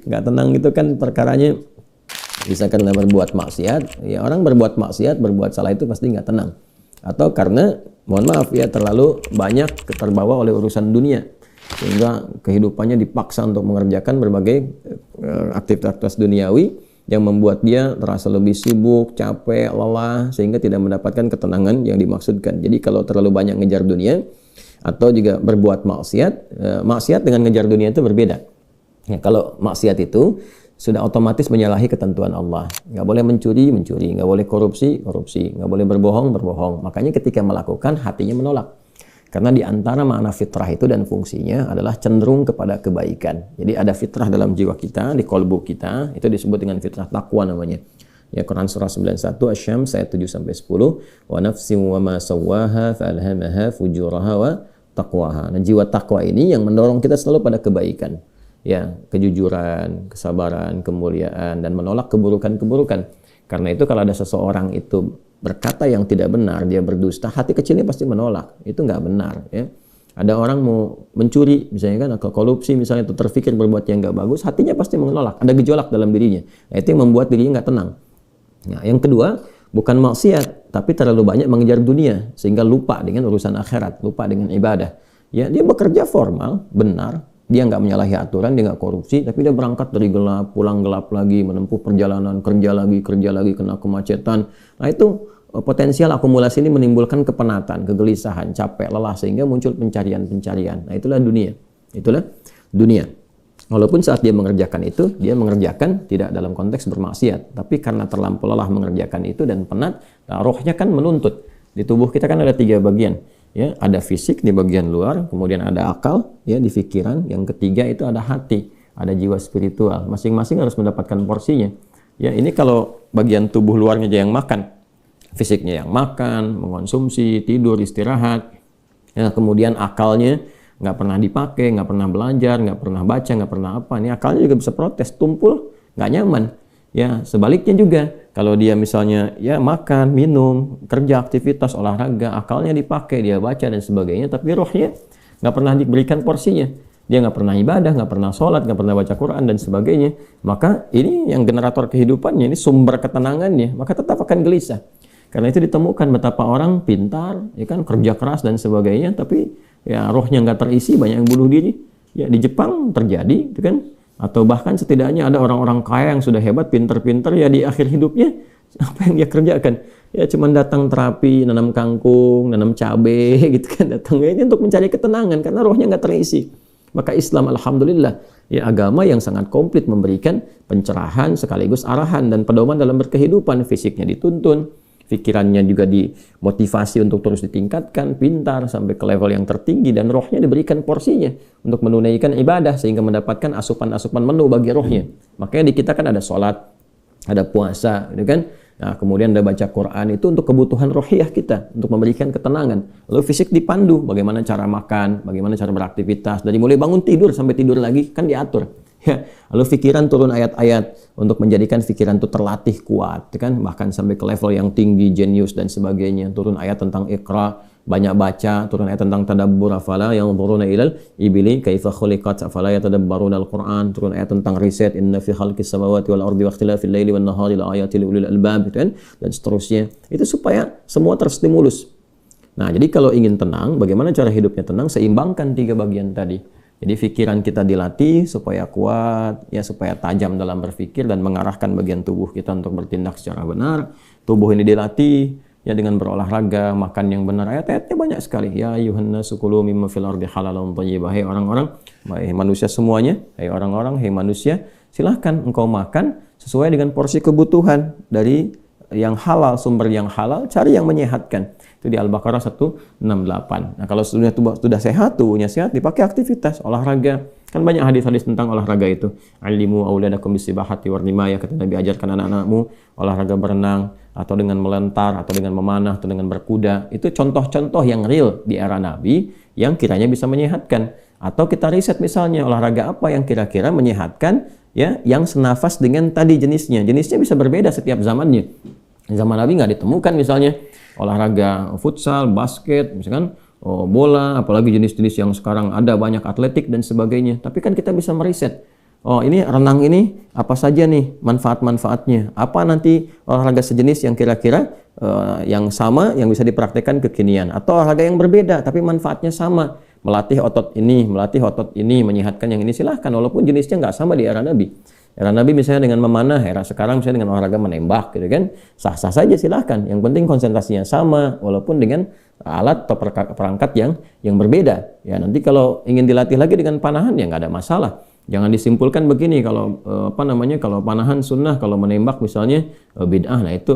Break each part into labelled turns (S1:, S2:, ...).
S1: nggak tenang itu kan perkaranya bisa karena berbuat maksiat. Ya orang berbuat maksiat, berbuat salah itu pasti nggak tenang. Atau karena, mohon maaf ya, terlalu banyak terbawa oleh urusan dunia. Sehingga kehidupannya dipaksa untuk mengerjakan berbagai aktivitas duniawi yang membuat dia terasa lebih sibuk, capek, lelah, sehingga tidak mendapatkan ketenangan yang dimaksudkan. Jadi kalau terlalu banyak ngejar dunia, atau juga berbuat maksiat, maksiat dengan ngejar dunia itu berbeda. Ya, kalau maksiat itu sudah otomatis menyalahi ketentuan Allah. Nggak boleh mencuri, nggak boleh korupsi, nggak boleh berbohong. Makanya ketika melakukan, hatinya menolak. Karena di antara makna fitrah itu dan fungsinya adalah cenderung kepada kebaikan. Jadi ada fitrah dalam jiwa kita, di kolbu kita, itu disebut dengan fitrah takwa namanya. Ya, Quran surah 91 Asy-Syams ayat 7-10, wa nafsin wa ma sawwaha fa'alhamaha fujuraha wa taqwaha. Nah, jiwa takwa ini yang mendorong kita selalu pada kebaikan. Ya, kejujuran, kesabaran, kemuliaan, dan menolak keburukan-keburukan. Karena itu kalau ada seseorang itu berkata yang tidak benar, dia berdusta, hati kecilnya pasti menolak. Itu nggak benar. Ya. Ada orang mau mencuri, misalnya kan, atau korupsi, misalnya, itu terfikir berbuat yang nggak bagus, hatinya pasti menolak. Ada gejolak dalam dirinya. Nah, itu yang membuat dirinya nggak tenang. Nah, yang kedua, bukan maksiat, tapi terlalu banyak mengejar dunia, sehingga lupa dengan urusan akhirat, lupa dengan ibadah. Ya, dia bekerja formal, benar, dia nggak menyalahi aturan, dia nggak korupsi, tapi dia berangkat dari gelap, pulang gelap lagi, menempuh perjalanan, kerja lagi, kena kemacetan. Nah, itu potensial akumulasi ini menimbulkan kepenatan, kegelisahan, capek, lelah, sehingga muncul pencarian. Nah, itulah dunia. Walaupun saat dia mengerjakan itu, dia mengerjakan tidak dalam konteks bermaksiat, tapi karena terlampau lelah mengerjakan itu dan penat, nah, rohnya kan menuntut. Di tubuh kita kan ada 3 bagian. Ya, ada fisik di bagian luar, kemudian ada akal, ya, di pikiran, yang ketiga itu ada hati, ada jiwa spiritual. Masing-masing harus mendapatkan porsinya. Ya, ini kalau bagian tubuh luarnya aja yang makan, fisiknya yang makan, mengonsumsi, tidur, istirahat. Ya, kemudian akalnya nggak pernah dipakai, nggak pernah belajar, nggak pernah baca, nggak pernah apa. Ini akalnya juga bisa protes, tumpul, nggak nyaman. Ya, sebaliknya juga, kalau dia misalnya ya makan, minum, kerja, aktivitas, olahraga, akalnya dipakai, dia baca dan sebagainya, tapi rohnya nggak pernah diberikan porsinya. Dia nggak pernah ibadah, nggak pernah sholat, nggak pernah baca Quran dan sebagainya. Maka ini yang generator kehidupannya, ini sumber ketenangannya, maka tetap akan gelisah. Karena itu ditemukan betapa orang pintar, ya kan, kerja keras dan sebagainya, tapi ya rohnya nggak terisi, banyak yang bunuh diri. Ya, di Jepang terjadi, itu kan. Atau bahkan setidaknya ada orang-orang kaya yang sudah hebat, pinter-pinter, ya di akhir hidupnya apa yang dia kerjakan? Ya cuma datang terapi, nanam kangkung, nanam cabai gitu kan, datangnya untuk mencari ketenangan karena rohnya nggak terisi. Maka Islam, alhamdulillah, ya agama yang sangat komplit, memberikan pencerahan sekaligus arahan dan pedoman dalam berkehidupan. Fisiknya dituntun, pikirannya juga dimotivasi untuk terus ditingkatkan, pintar sampai ke level yang tertinggi, dan rohnya diberikan porsinya untuk menunaikan ibadah sehingga mendapatkan asupan-asupan menu bagi rohnya. Makanya di kita kan ada sholat, ada puasa, gitu kan? Nah, kemudian ada baca Quran, itu untuk kebutuhan rohiyah kita, untuk memberikan ketenangan. Lalu fisik dipandu, bagaimana cara makan, bagaimana cara beraktivitas, dari mulai bangun tidur sampai tidur lagi kan diatur. Ya, lalu pikiran turun ayat-ayat untuk menjadikan pikiran itu terlatih kuat, kan, bahkan sampai ke level yang tinggi, jenius dan sebagainya. Turun ayat tentang Iqra, banyak baca, turun ayat tentang tadabbur, afala yanzuruna ilal ibili kaifa khuliqat afala yatadabbaruna al-Qur'an, turun ayat tentang riset, inna fi khalqis samawati wal ardi wa ikhtilafil laili wan nahari la ayatil ulil albab, kan, dan seterusnya. Itu supaya semua terstimulus. Nah, jadi kalau ingin tenang, bagaimana cara hidupnya tenang? Seimbangkan 3 bagian tadi. Jadi pikiran kita dilatih supaya kuat, ya, supaya tajam dalam berpikir dan mengarahkan bagian tubuh kita untuk bertindak secara benar. Tubuh ini dilatih ya dengan berolahraga, makan yang benar. Ayat-ayatnya banyak sekali. Ya ayyuhan nasu kulu mimma fil ardi halalan thayyibah. Hai orang-orang, hai manusia semuanya, hai orang-orang, hai manusia, silahkan engkau makan sesuai dengan porsi kebutuhan dari yang halal, sumber yang halal, cari yang menyehatkan. Itu di Al-Baqarah 168. Nah, kalau sudah sehat, tubuhnya sehat, dipakai aktivitas, olahraga. Kan banyak hadis-hadis tentang olahraga itu. Alimu auladakum bisibahati warrimaya, kata Nabi, ajarkan anak-anakmu olahraga berenang, atau dengan melentar, atau dengan memanah, atau dengan berkuda. Itu contoh-contoh yang real di era Nabi yang kiranya bisa menyehatkan. Atau kita riset misalnya olahraga apa yang kira-kira menyehatkan, ya, yang senafas dengan tadi jenisnya. Jenisnya bisa berbeda setiap zamannya. Zaman Nabi nggak ditemukan misalnya olahraga futsal, basket, misalkan bola, apalagi jenis-jenis yang sekarang ada banyak atletik dan sebagainya. Tapi kan kita bisa meriset Oh, ini renang ini apa saja nih manfaat-manfaatnya? Apa nanti olahraga sejenis yang kira-kira yang sama yang bisa dipraktekkan kekinian, atau olahraga yang berbeda tapi manfaatnya sama, melatih otot ini, menyehatkan yang ini, silahkan, walaupun jenisnya nggak sama di era Nabi. Era Nabi misalnya dengan memanah, era sekarang misalnya dengan olahraga menembak gitu kan, sah-sah saja, silahkan. Yang penting konsentrasinya sama, walaupun dengan alat atau perangkat yang berbeda. Ya, nanti kalau ingin dilatih lagi dengan panahan ya nggak ada masalah. Jangan disimpulkan begini, kalau kalau panahan sunnah, kalau menembak misalnya bid'ah, nah itu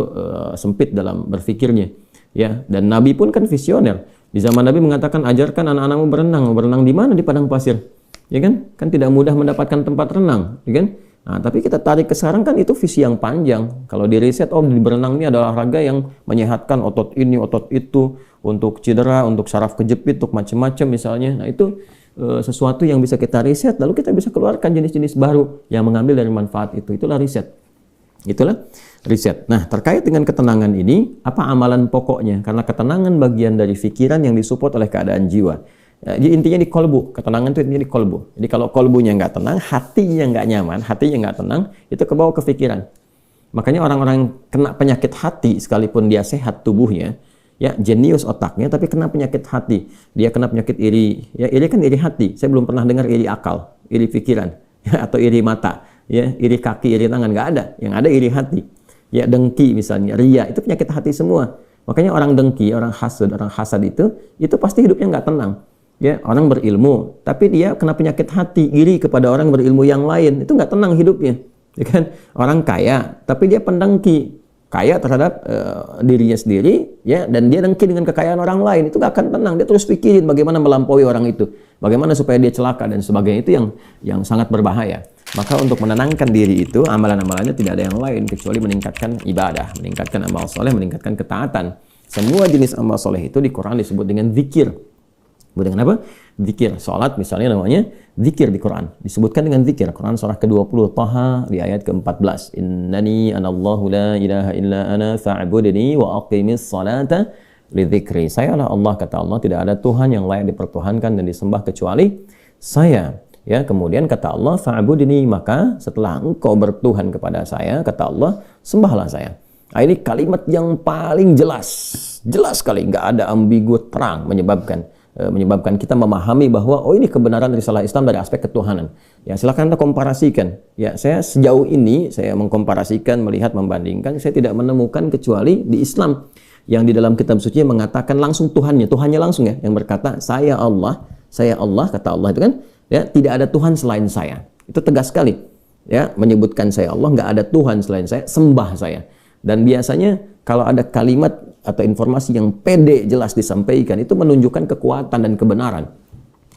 S1: sempit dalam berpikirnya. Ya, dan Nabi pun kan visioner. Di zaman Nabi mengatakan, ajarkan anak-anakmu berenang. Berenang di mana? Di padang pasir. Ya kan? Kan tidak mudah mendapatkan tempat renang, ya kan? Nah, tapi kita tarik ke sekarang kan itu visi yang panjang. Kalau di riset, di berenang ini adalah olahraga yang menyehatkan otot ini, otot itu, untuk cedera, untuk saraf kejepit, untuk macam-macam misalnya. Nah, itu sesuatu yang bisa kita riset, lalu kita bisa keluarkan jenis-jenis baru yang mengambil dari manfaat itu. Itulah riset. Itulah riset. Nah, terkait dengan ketenangan ini, apa amalan pokoknya? Karena ketenangan bagian dari pikiran yang disupport oleh keadaan jiwa. Jadi intinya di kolbu, ketenangan itu intinya di kolbu. Jadi kalau kolbunya nggak tenang, hatinya nggak nyaman, hatinya nggak tenang, itu kebawa ke pikiran. Makanya orang-orang yang kena penyakit hati, sekalipun dia sehat tubuhnya, ya jenius otaknya, tapi kena penyakit hati, dia kena penyakit iri. Ya, iri kan iri hati. Saya belum pernah dengar iri akal, iri pikiran, ya, atau iri mata, ya, iri kaki, iri tangan, nggak ada. Yang ada iri hati. Ya, dengki misalnya, ria, itu penyakit hati semua. Makanya orang dengki, orang hasad itu pasti hidupnya nggak tenang. Ya, orang berilmu, tapi dia kena penyakit hati, iri kepada orang berilmu yang lain, itu nggak tenang hidupnya. Ya kan? Orang kaya, tapi dia pendengki, kaya terhadap dirinya sendiri, ya, dan dia dengki dengan kekayaan orang lain, itu nggak akan tenang. Dia terus pikirin bagaimana melampaui orang itu, bagaimana supaya dia celaka dan sebagainya. Itu yang sangat berbahaya. Maka untuk menenangkan diri itu, amalan-amalannya tidak ada yang lain kecuali meningkatkan ibadah, meningkatkan amal soleh, meningkatkan ketaatan. Semua jenis amal soleh itu di Quran disebut dengan zikir. Dengan apa? Zikir. Salat misalnya namanya zikir di Quran. Disebutkan dengan zikir. Quran surah ke-20 Taha di ayat ke-14. Innani anallahu la ilaha illa ana fa'budni wa aqimis salata li dzikri. Sayalah Allah, kata Allah, tidak ada Tuhan yang layak dipertuhankan dan disembah kecuali saya. Ya, kemudian kata Allah, fa'budni, maka setelah engkau bertuhan kepada saya, kata Allah, sembahlah saya. Nah, ini kalimat yang paling jelas sekali, nggak ada ambigu, terang, menyebabkan kita memahami bahwa ini kebenaran risalah Islam dari aspek ketuhanan. Ya, silakan Anda komparasikan. Ya, saya sejauh ini saya mengkomparasikan, melihat, membandingkan, saya tidak menemukan kecuali di Islam yang di dalam kitab suci mengatakan langsung Tuhannya langsung, ya, yang berkata saya Allah, kata Allah itu kan, ya, tidak ada Tuhan selain saya. Itu tegas sekali. Ya, menyebutkan saya Allah, nggak ada Tuhan selain saya, sembah saya. Dan biasanya kalau ada kalimat atau informasi yang pede jelas disampaikan, itu menunjukkan kekuatan dan kebenaran.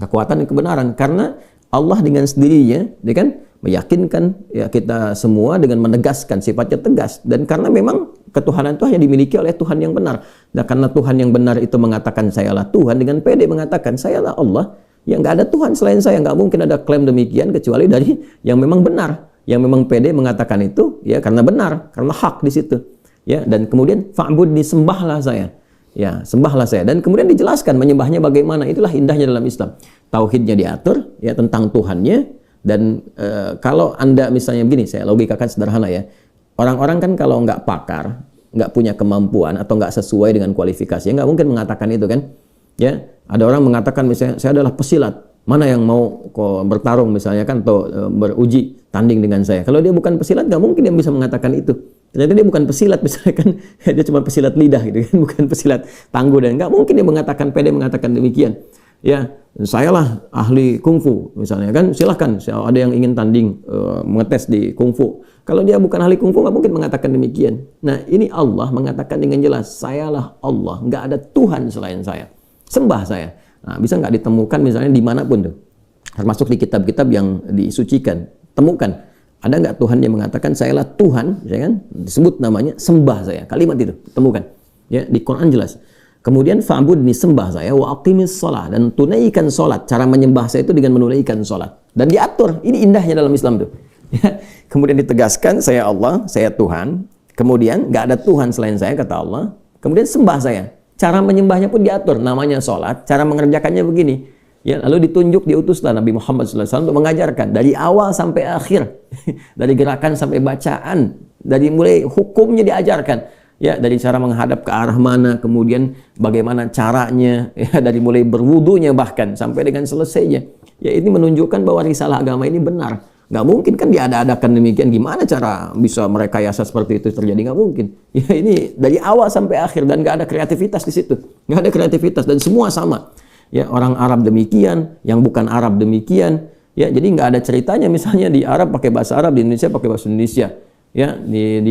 S1: Kekuatan dan kebenaran, karena Allah dengan sendirinya, dia kan meyakinkan ya kita semua dengan menegaskan sifatnya tegas. Dan karena memang ketuhanan itu hanya dimiliki oleh Tuhan yang benar. Dan karena Tuhan yang benar itu mengatakan sayalah Tuhan, dengan pede mengatakan sayalah Allah, ya nggak ada Tuhan selain saya. Nggak mungkin ada klaim demikian kecuali dari yang memang benar, yang memang pede mengatakan itu, ya karena benar, karena hak di situ. Ya, dan kemudian fa'budni, sembahlah saya. Ya, sembahlah saya. Dan kemudian dijelaskan menyembahnya bagaimana. Itulah indahnya dalam Islam. Tauhidnya diatur, ya, tentang Tuhannya. Dan kalau Anda misalnya begini, saya logikakan sederhana, ya. Orang-orang kan kalau nggak pakar, nggak punya kemampuan atau nggak sesuai dengan kualifikasi, nggak mungkin mengatakan itu kan. Ya, ada orang mengatakan misalnya saya adalah pesilat. Mana yang mau bertarung misalnya kan, atau beruji tanding dengan saya. Kalau dia bukan pesilat, nggak mungkin dia bisa mengatakan itu. Ternyata dia bukan pesilat misalnya kan, dia cuma pesilat lidah gitu kan, bukan pesilat tangguh, dan nggak mungkin dia mengatakan, pede mengatakan demikian. Ya, sayalah ahli kungfu misalnya kan, silahkan ada yang ingin tanding mengetes di kungfu. Kalau dia bukan ahli kungfu nggak mungkin mengatakan demikian. Nah, ini Allah mengatakan dengan jelas, sayalah Allah, nggak ada Tuhan selain saya, sembah saya. Nah, bisa nggak ditemukan misalnya dimanapun tuh, termasuk di kitab-kitab yang disucikan, temukan. Ada nggak Tuhan yang mengatakan sayalah Tuhan, ya kan? Disebut namanya, sembah saya. Kalimat itu temukan. Ya, di Quran jelas. Kemudian fa'budni, sembah saya, wa aqimis shalah, dan tunaikan salat. Cara menyembah saya itu dengan menunaikan salat. Dan diatur. Ini indahnya dalam Islam tuh. Ya. Kemudian ditegaskan saya Allah, saya Tuhan. Kemudian nggak ada Tuhan selain saya, kata Allah. Kemudian sembah saya. Cara menyembahnya pun diatur. Namanya salat, cara mengerjakannya begini. Ya, lalu diutuslah Nabi Muhammad SAW untuk mengajarkan dari awal sampai akhir, dari gerakan sampai bacaan, dari mulai hukumnya diajarkan, ya, dari cara menghadap ke arah mana, kemudian bagaimana caranya, ya, dari mulai berwudunya bahkan sampai dengan selesainya. Ya, ini menunjukkan bahwa risalah agama ini benar. Nggak mungkin kan diada-adakan demikian. Gimana cara bisa merekayasa seperti itu terjadi? Nggak mungkin. Ya, ini dari awal sampai akhir dan nggak ada kreativitas di situ. Nggak ada kreativitas dan semua sama. Ya, orang Arab demikian, yang bukan Arab demikian. Ya, jadi nggak ada ceritanya misalnya di Arab pakai bahasa Arab, di Indonesia pakai bahasa Indonesia. Ya, di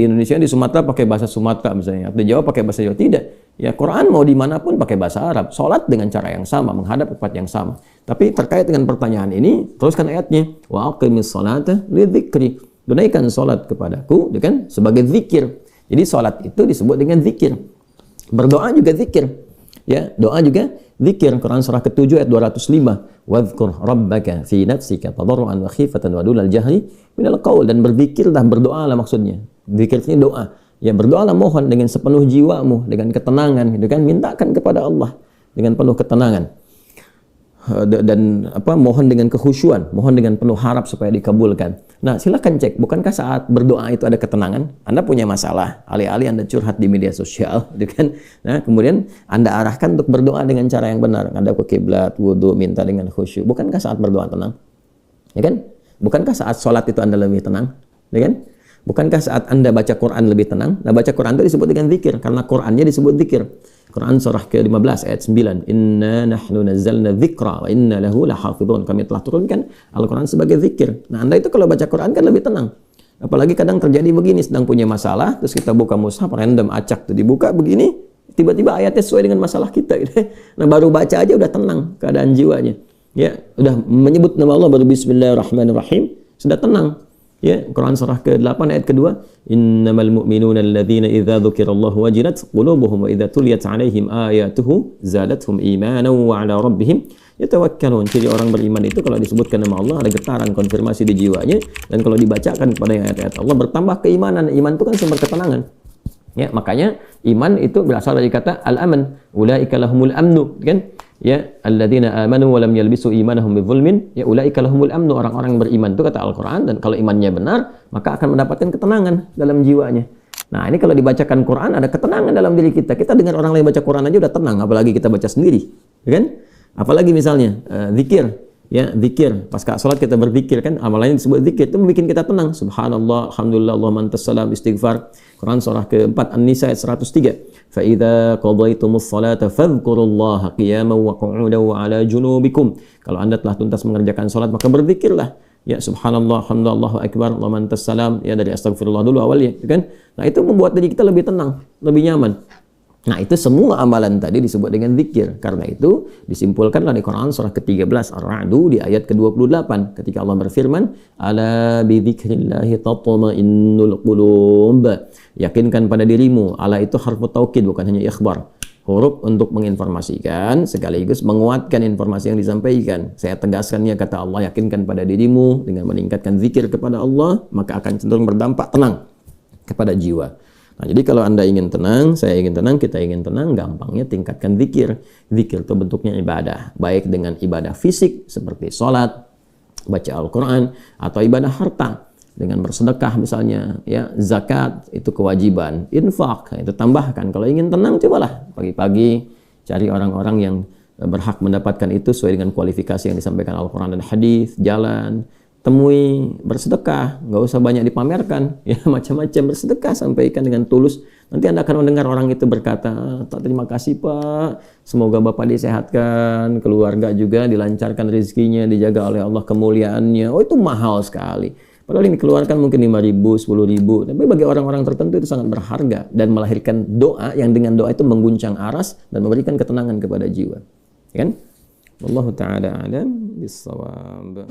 S1: Indonesia, di Sumatera pakai bahasa Sumatera misalnya, atau di Jawa pakai bahasa Jawa. Tidak. Ya, Quran mau dimanapun pakai bahasa Arab. Salat dengan cara yang sama, menghadap ke tempat yang sama. Tapi terkait dengan pertanyaan ini, teruskan ayatnya. Wa aqimis salata lidzikri. Tunaikan salat kepadaku, kan, sebagai zikir. Jadi salat itu disebut dengan zikir. Berdoa juga zikir. Ya, doa juga zikir. Quran surah ke-7 ayat 205. Wadhkur rabbaka fi nafsika tadarruan wa khifatan wa dunal jahri minal qaul, dan berzikirlah, berdoalah maksudnya. Zikir ini doa. Ya, berdoalah, mohon dengan sepenuh jiwamu, dengan ketenangan, gitu kan, mintakan kepada Allah dengan penuh ketenangan. Dan mohon dengan kekhusyuan, mohon dengan penuh harap supaya dikabulkan. Nah, silakan cek, bukankah saat berdoa itu ada ketenangan? Anda punya masalah, alih-alih Anda curhat di media sosial, gitu kan? Nah, kemudian Anda arahkan untuk berdoa dengan cara yang benar, Anda ke kiblat, wudu, minta dengan khusyuk. Bukankah saat berdoa tenang? Ya kan? Bukankah saat sholat itu Anda lebih tenang? Ya kan? Bukankah saat Anda baca Quran lebih tenang? Nah, baca Quran itu disebut dengan zikir, karena Qurannya disebut zikir. Quran surah ke-15 ayat 9. Inna nahnu nazzalna dzikra wa inna lahu lahafidhun. Kami telah turunkan Al-Quran sebagai zikir. Nah, Anda itu kalau baca Quran kan lebih tenang. Apalagi kadang terjadi begini, sedang punya masalah, terus kita buka mushaf, random acak tuh dibuka begini, tiba-tiba ayatnya sesuai dengan masalah kita, gitu. Nah, baru baca aja udah tenang keadaan jiwanya. Ya, udah menyebut nama Allah, baru bismillahirrahmanirrahim, sudah tenang. Ya, Quran surah ke-8 ayat kedua, innamal mu'minuna alladzina idza dzukirallahu wajilat qulubuhum wa idza tuliyat 'alaihim ayatuhu zadatuhum imanan wa 'ala rabbihim yatawakkalun. Jadi orang beriman itu kalau disebutkan nama Allah ada getaran konfirmasi di jiwanya, dan kalau dibacakan kepada ayat-ayat Allah bertambah keimanan. Iman itu kan sumber ketenangan. Ya, makanya iman itu berasal dari kata al-aman. Ulaika lahumul amnu, kan? Ya, alladzina amanu wa lam yalbisu imanahum bidzulmin, ya ulaika lahumul amnu. Orang-orang yang beriman itu kata Al-Qur'an, dan kalau imannya benar, maka akan mendapatkan ketenangan dalam jiwanya. Nah, ini kalau dibacakan Quran ada ketenangan dalam diri kita. Kita dengar orang lain baca Quran aja udah tenang, apalagi kita baca sendiri, ya kan? Apalagi misalnya zikir. Ya, zikir. Pasca salat kita berzikir, kan, amalannya disebut zikir, itu membuat kita tenang. Subhanallah, alhamdulillah, Allahumma antas salam, istighfar. Quran surah ke-4 An-Nisa ayat 103. Fa idza qadaytumus salata fadhkurullaha qiyaman wa qu'udan wa 'ala junubikum. Kalau Anda telah tuntas mengerjakan salat, maka berzikirlah. Ya, subhanallah, alhamdulillah, Allahu akbar, Allahumma antas salam, ya, dari astagfirullah dulu awalnya, kan? Nah, itu membuat diri kita lebih tenang, lebih nyaman. Nah, itu semua amalan tadi disebut dengan zikir. Karena itu disimpulkanlah di Quran surah ke-13 Ar-Ra'du di ayat ke-28 ketika Allah berfirman, ala bi dzikrillahi tatma'innul qulub. Yakinkan pada dirimu. Ala itu harfu taukid, bukan hanya ikhbar. Huruf untuk menginformasikan sekaligus menguatkan informasi yang disampaikan. Saya tegaskannya, kata Allah, yakinkan pada dirimu dengan meningkatkan zikir kepada Allah, maka akan cenderung berdampak tenang kepada jiwa. Nah, jadi kalau Anda ingin tenang, saya ingin tenang, kita ingin tenang, gampangnya tingkatkan zikir. Zikir itu bentuknya ibadah, baik dengan ibadah fisik seperti sholat, baca Al-Quran, atau ibadah harta dengan bersedekah misalnya, ya, zakat itu kewajiban, infak itu tambahkan. Kalau ingin tenang, cobalah pagi-pagi cari orang-orang yang berhak mendapatkan itu sesuai dengan kualifikasi yang disampaikan Al-Quran dan hadis, jalan, temui, bersedekah, nggak usah banyak dipamerkan, ya, macam-macam, bersedekah, sampaikan dengan tulus. Nanti Anda akan mendengar orang itu berkata, terima kasih Pak, semoga Bapak disehatkan, keluarga juga dilancarkan rezekinya, dijaga oleh Allah kemuliaannya. Oh, itu mahal sekali. Padahal yang dikeluarkan mungkin 5.000, 10.000, tapi bagi orang-orang tertentu itu sangat berharga dan melahirkan doa yang dengan doa itu mengguncang aras dan memberikan ketenangan kepada jiwa. Ya kan? Wallahu ta'ala a'lam bis-shawab.